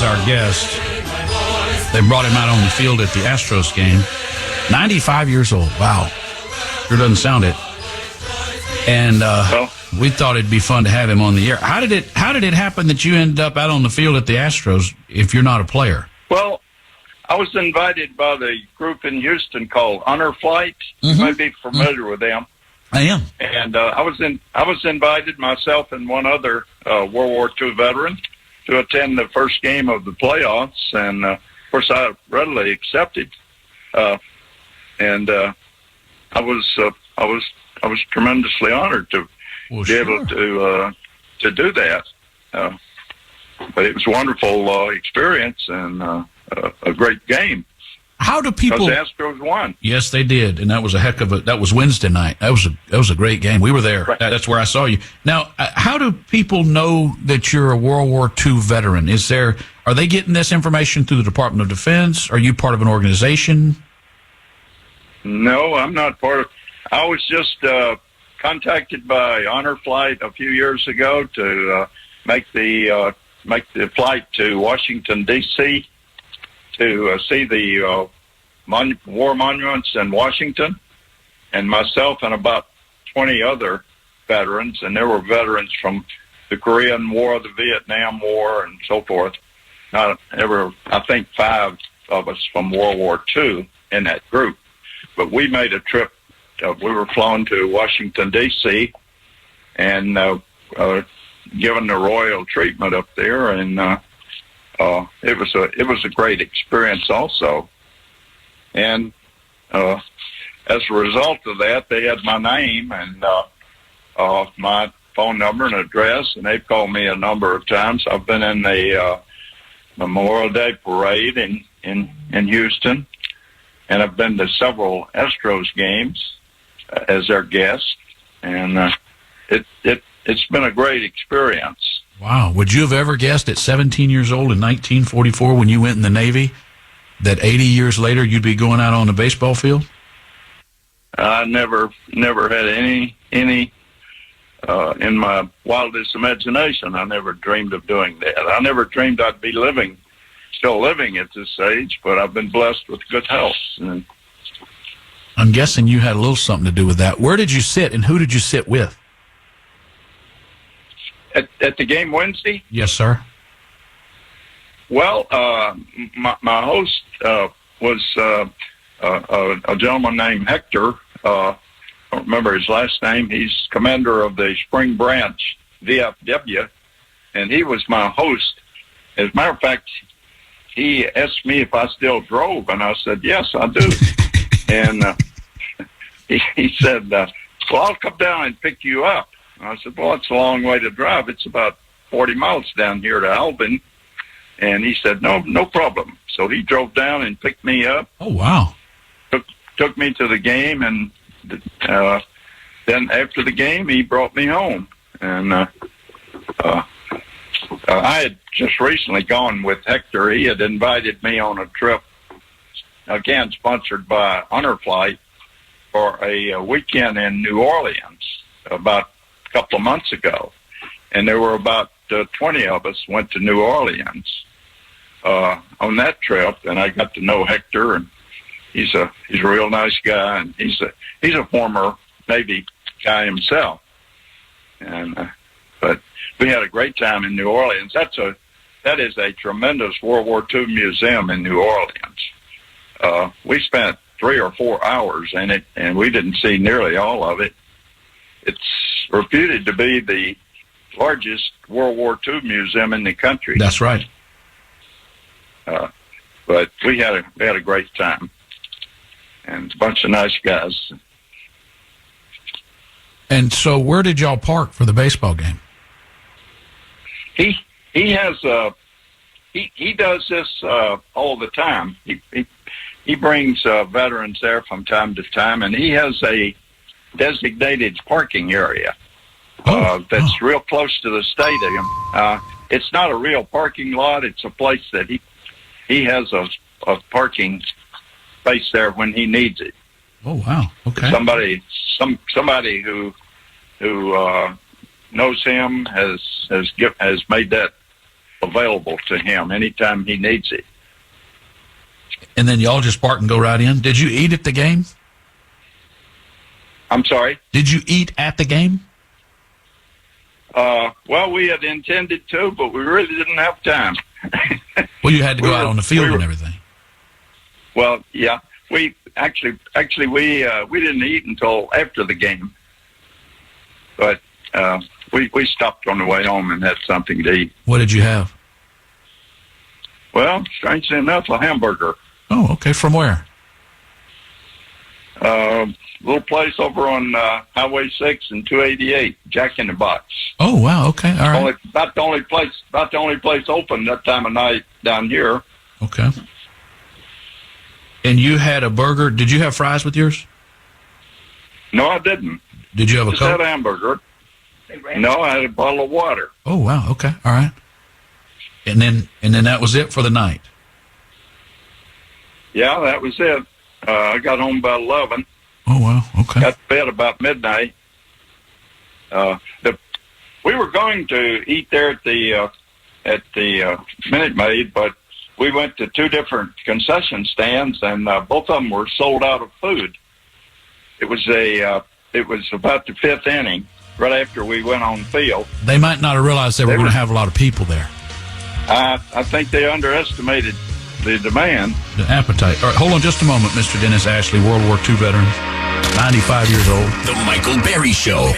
is our guest. They brought him out on the field at the Astros game. 95 years old. Wow. Sure doesn't sound it. And we thought it'd be fun to have him on the air. How did it happen that you ended up out on the field at the Astros if you're not a player? Well, I was invited by the group in Houston called Honor Flight. You might be familiar with them. I am. And I was invited, myself and one other World War II veteran, to attend the first game of the playoffs. And of course, I readily accepted. And I was tremendously honored to be able to do that. But it was a wonderful experience and a great game. How do people? Because the Astros won. Yes, they did, and that was a heck of a. That was Wednesday night. That was a great game. We were there. Right. That's where I saw you. Now, how do people know that you're a World War II veteran? Are they getting this information through the Department of Defense? Are you part of an organization? No, I'm not part of. I was just contacted by Honor Flight a few years ago to make the flight to Washington D.C. to see the war monuments in Washington, and myself and about 20 other veterans, and there were veterans from the Korean War, the Vietnam War, and so forth. I think 5 of us from World War II in that group. But we made a trip. We were flown to Washington, D.C., and given the royal treatment up there, and it was a great experience also. And as a result of that, they had my name and my phone number and address, and they've called me a number of times. I've been in the Memorial Day Parade in Houston, and I've been to several Astros games as their guest, and it's been a great experience. Wow. Would you have ever guessed at 17 years old in 1944 when you went in the Navy that 80 years later you'd be going out on the baseball field? I never had any in my wildest imagination. I never dreamed of doing that. I never dreamed I'd be still living at this age, but I've been blessed with good health. And I'm guessing you had a little something to do with that. Where did you sit, and who did you sit with? At the game Wednesday? Yes, sir. Well, my host was a gentleman named Hector. I don't remember his last name. He's commander of the Spring Branch VFW, and he was my host. As a matter of fact, he asked me if I still drove, and I said, yes, I do. And he said, well, I'll come down and pick you up. And I said, well, it's a long way to drive. It's about 40 miles down here to Albin. And he said, no problem. So he drove down and picked me up. Oh, wow. Took me to the game, and then after the game, he brought me home. And I had just recently gone with Hector. He had invited me on a trip, again sponsored by Honor Flight, for a weekend in New Orleans about a couple of months ago. And there were about 20 of us went to New Orleans on that trip, and I got to know Hector, and he's a real nice guy, and he's a former Navy guy himself. And but we had a great time in New Orleans. That is a tremendous World War II museum in New Orleans. We spent 3 or 4 hours in it, and we didn't see nearly all of it. It's reputed to be the largest World War II museum in the country. That's right. But we had a great time, and a bunch of nice guys. And so, where did y'all park for the baseball game? He has he does this all the time. He brings veterans there from time to time, and he has a designated parking area that's real close to the stadium. It's not a real parking lot. It's a place that he has a parking space there when he needs it. Oh, wow. Okay. Somebody who knows him has made that available to him anytime he needs it. And then y'all just park and go right in. Did you eat at the game? I'm sorry? Did you eat at the game? Well, we had intended to, but we really didn't have time. Well, you had to go out on the field and everything. Well, yeah. We actually we didn't eat until after the game. But we stopped on the way home and had something to eat. What did you have? Well, strangely enough, a hamburger. Oh, okay. From where? Little place over on Highway 6 and 288, Jack in the Box. Oh, wow. Okay. All right. About the only place open that time of night down here. Okay. And you had a burger. Did you have fries with yours? No, I didn't. Did you have a Just Coke? had a hamburger. No, I had a bottle of water. Oh, wow. Okay. All right. And then that was it for the night. Yeah, that was it. I got home about 11. Oh, wow. Okay. Got to bed about midnight. We were going to eat there at the Minute Maid, but we went to two different concession stands, and both of them were sold out of food. It was about the fifth inning, right after we went on field. They might not have realized they were going to have a lot of people there. I think they underestimated the demand. The appetite. All right, hold on just a moment, Mr. Dennis Ashley, World War II veteran, 95 years old. The Michael Berry Show.